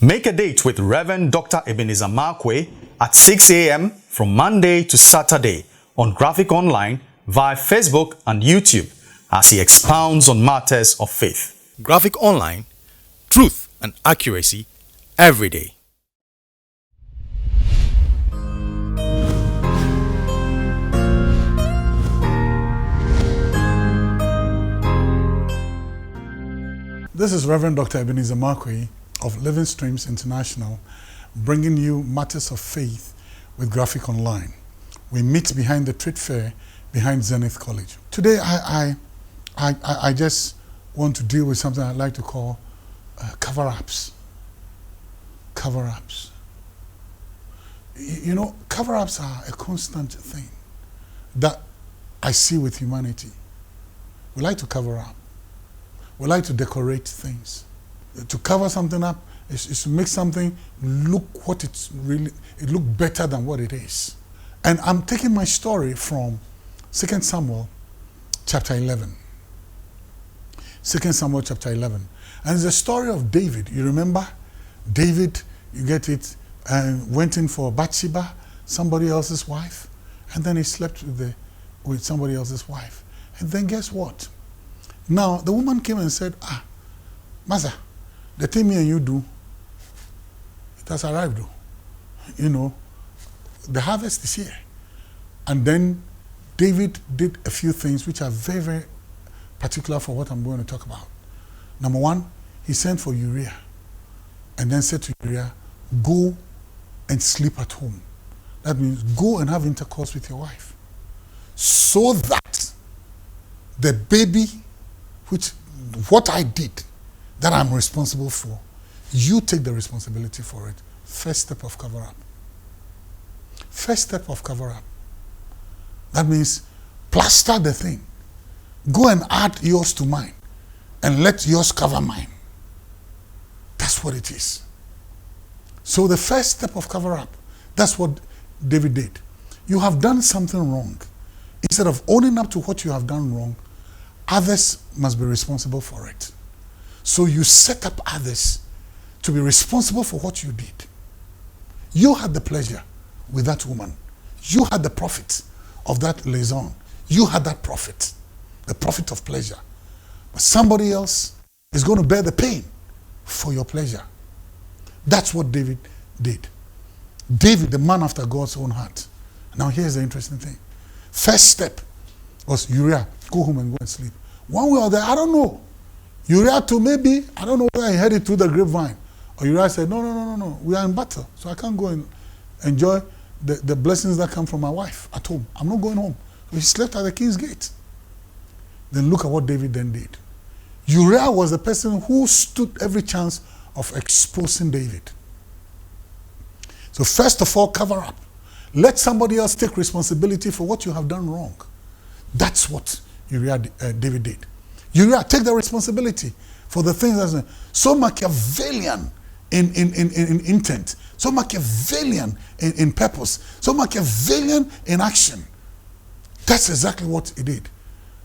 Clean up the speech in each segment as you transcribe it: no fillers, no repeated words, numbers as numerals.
Make a date with Reverend Dr. Ebenezer Markwei at 6 a.m. from Monday to Saturday on Graphic Online via Facebook and YouTube as he expounds on matters of faith. Graphic Online, truth and accuracy every day. This is Reverend Dr. Ebenezer Markwei of Living Streams International, bringing you matters of faith with Graphic Online. We meet behind the trade fair behind Zenith College. Today I just want to deal with something I like to call cover-ups. Cover-ups. You know, cover-ups are a constant thing that I see with humanity. We like to cover up. We like to decorate things. To cover something up is to make something look what it's really, it look better than what it is. And I'm taking my story from 2 Samuel chapter 11. 2 Samuel chapter 11. And it's the story of David. You remember? David, you get it, went in for Bathsheba, somebody else's wife, and then he slept with somebody else's wife. And then guess what? Now, the woman came and said, Master, the thing me and you do, it has arrived. You know, the harvest is here. And then David did a few things which are very, very particular for what I'm going to talk about. Number one, he sent for Uriah and then said to Uriah, go and sleep at home. That means go and have intercourse with your wife. So that the baby, what I did, that I'm responsible for, you take the responsibility for it. First step of cover-up. First step of cover-up. That means plaster the thing. Go and add yours to mine and let yours cover mine. That's what it is. So the first step of cover-up, that's what David did. You have done something wrong. Instead of owning up to what you have done wrong, others must be responsible for it. So you set up others to be responsible for what you did. You had the pleasure with that woman. You had the profit of that liaison. You had that profit, the profit of pleasure. But somebody else is going to bear the pain for your pleasure. That's what David did. David, the man after God's own heart. Now here's the interesting thing. First step was Uriah, go home and go and sleep. One way or the other, I don't know. Uriah too, maybe, I don't know whether he heard it through the grapevine. Or Uriah said, no, we are in battle, so I can't go and enjoy the blessings that come from my wife at home. I'm not going home. So he slept at the king's gate. Then look at what David then did. Uriah was the person who stood every chance of exposing David. So first of all, cover up. Let somebody else take responsibility for what you have done wrong. That's what David did. Uriah, take the responsibility for the things that's so Machiavellian in intent, so Machiavellian in purpose, so Machiavellian in action. That's exactly what he did.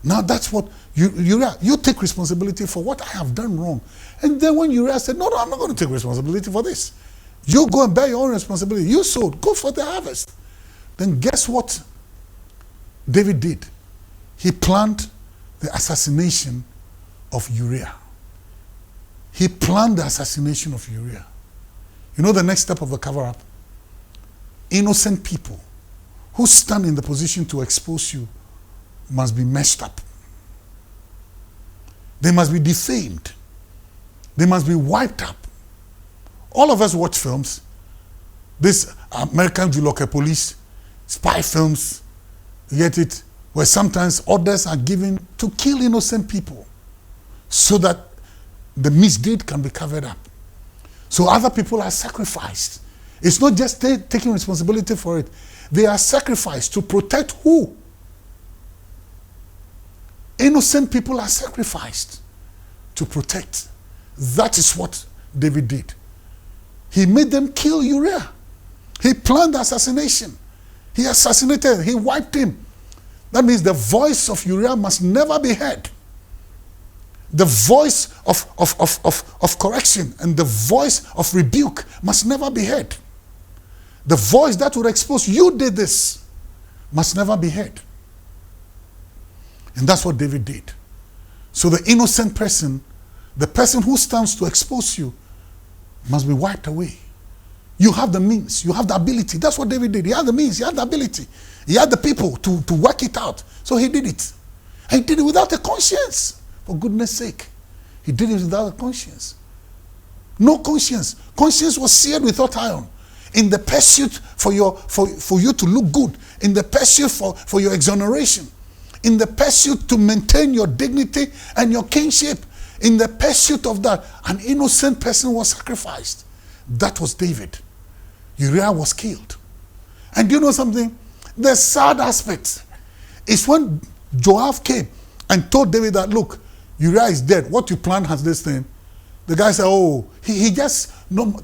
Now that's what Uriah, you take responsibility for what I have done wrong. And then when Uriah said, no, I'm not going to take responsibility for this. You go and bear your own responsibility. You sowed, go for the harvest. Then guess what David did? He planned the assassination of Uriah. He planned the assassination of Uriah. You know the next step of the cover-up? Innocent people who stand in the position to expose you must be messed up. They must be defamed. They must be wiped up. All of us watch films. This American Juloke police, spy films, you get it? Where sometimes orders are given to kill innocent people so that the misdeed can be covered up. So other people are sacrificed. It's not just taking responsibility for it. They are sacrificed to protect who? Innocent people are sacrificed to protect. That is what David did. He made them kill Uriah. He planned the assassination. He assassinated, he wiped him. That means the voice of Uriah must never be heard. The voice of correction and the voice of rebuke must never be heard. The voice that would expose, you did this, must never be heard. And that's what David did. So the innocent person, the person who stands to expose you, must be wiped away. You have the means, you have the ability. That's what David did. He had the means, he had the ability. He had the people to work it out. So he did it. And he did it without a conscience. For goodness sake. He did it without a conscience. No conscience. Conscience was seared with hot iron. In the pursuit for you to look good. In the pursuit for your exoneration. In the pursuit to maintain your dignity and your kingship. In the pursuit of that, an innocent person was sacrificed. That was David. Uriah was killed. And do you know something? The sad aspect is when Joab came and told David that, look, Uriah is dead. What you planned has this thing. The guy said, oh, he just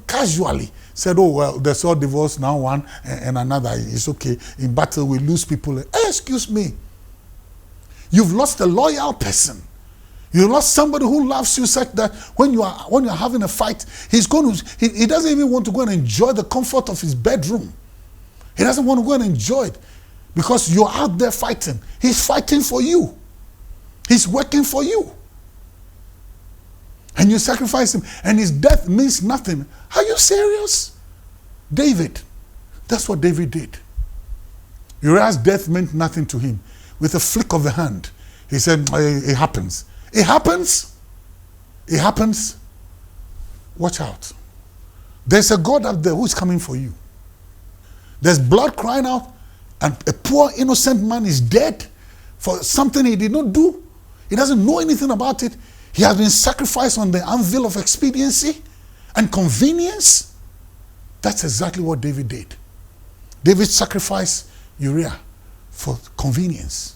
casually said, oh, well, there's all divorce now, one and another. It's okay. In battle, we lose people. Hey, excuse me. You've lost a loyal person. You lost somebody who loves you such that when you're having a fight, he doesn't even want to go and enjoy the comfort of his bedroom. He doesn't want to go and enjoy it because you're out there fighting. He's fighting for you. He's working for you. And you sacrifice him, and his death means nothing. Are you serious? David. That's what David did. Uriah's death meant nothing to him. With a flick of the hand, he said, it happens. It happens. It happens. Watch out. There's a God out there who's coming for you. There's blood crying out, and a poor innocent man is dead for something he did not do. He doesn't know anything about it. He has been sacrificed on the anvil of expediency and convenience. That's exactly what David did. David sacrificed Uriah for convenience,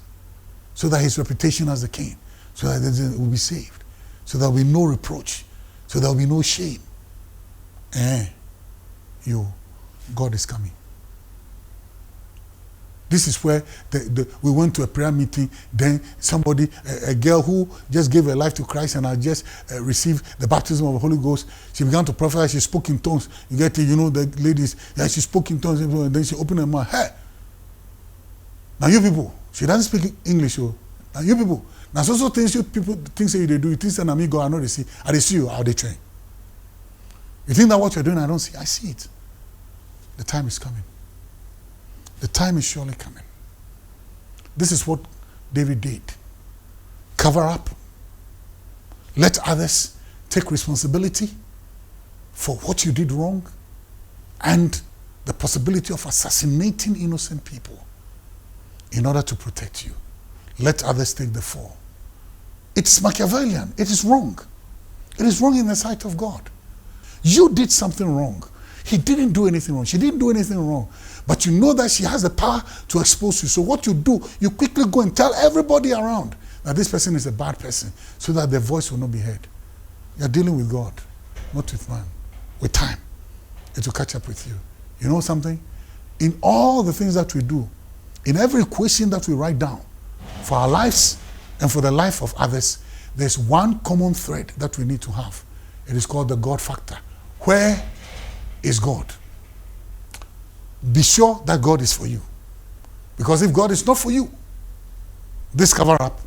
so that his reputation as the king, so that he will be saved, so that there will be no reproach, so there will be no shame. God is coming. This is where we went to a prayer meeting. Then somebody, a girl who just gave her life to Christ and had just received the baptism of the Holy Ghost, she began to prophesy. She spoke in tongues. You get it, the ladies, she spoke in tongues, and then she opened her mouth. Hey, now you people, she doesn't speak English. Now you people, now so things you people things that they do, you think that me go, I know they see. I see you, how they train. You think that what you're doing, I don't see. I see it. The time is coming. The time is surely coming. This is what David did. Cover up. Let others take responsibility for what you did wrong and the possibility of assassinating innocent people in order to protect you. Let others take the fall. It's Machiavellian. It is wrong. It is wrong in the sight of God. You did something wrong. He didn't do anything wrong. She didn't do anything wrong. But you know that she has the power to expose you. So what you do, you quickly go and tell everybody around that this person is a bad person so that their voice will not be heard. You're dealing with God, not with man. With time, it will catch up with you. You know something? In all the things that we do, in every equation that we write down for our lives and for the life of others, there's one common thread that we need to have. It is called the God factor. Where is God? Be sure that God is for you. Because if God is not for you, this cover-up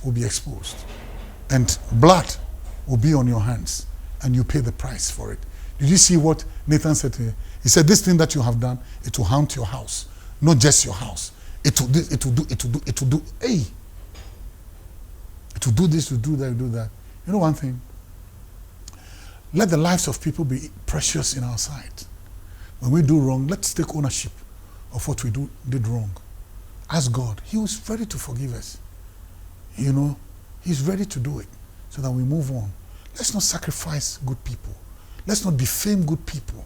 will be exposed. And blood will be on your hands. And you pay the price for it. Did you see what Nathan said to you? He said, this thing that you have done, it will haunt your house. Not just your house. It will do, hey. It will do this, it will do that, it will do that. You know one thing? Let the lives of people be precious in our sight. When we do wrong, let's take ownership of what we did wrong. Ask God. He was ready to forgive us. You know, He's ready to do it so that we move on. Let's not sacrifice good people. Let's not defame good people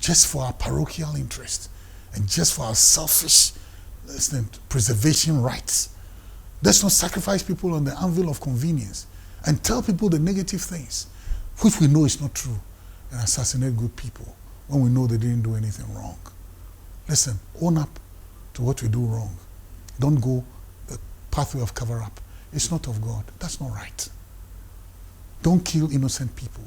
just for our parochial interest and just for our selfish preservation rights. Let's not sacrifice people on the anvil of convenience and tell people the negative things which we know is not true, and assassinate good people when we know they didn't do anything wrong. Listen, own up to what we do wrong. Don't go the pathway of cover-up. It's not of God. That's not right. Don't kill innocent people.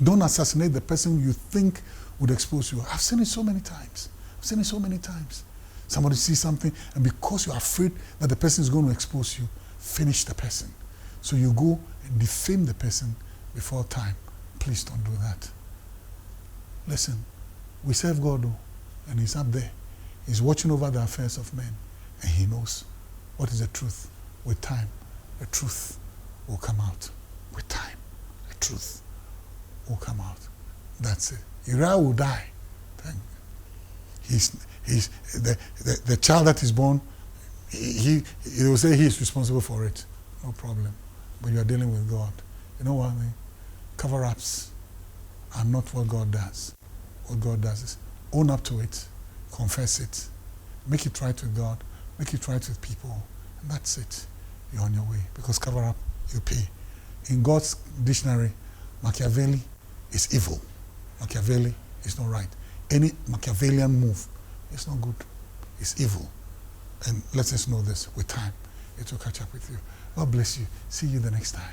Don't assassinate the person you think would expose you. I've seen it so many times. I've seen it so many times. Somebody sees something, and because you're afraid that the person is going to expose you, finish the person. So you go and defame the person before time. Please don't do that. Listen, we serve God, and He's up there. He's watching over the affairs of men, and He knows what is the truth. With time, the truth will come out. With time, the truth will come out. That's it. Uriah will die. The child that is born, he will say he is responsible for it. No problem. But you are dealing with God. You know what I mean? Cover-ups are not what God does. What God does is own up to it, confess it, make it right with God, make it right with people, and that's it. You're on your way. Because cover-up, you pay. In God's dictionary, Machiavelli is evil. Machiavelli is not right. Any Machiavellian move is not good. It's evil. And let us know this with time. It will catch up with you. God bless you. See you the next time.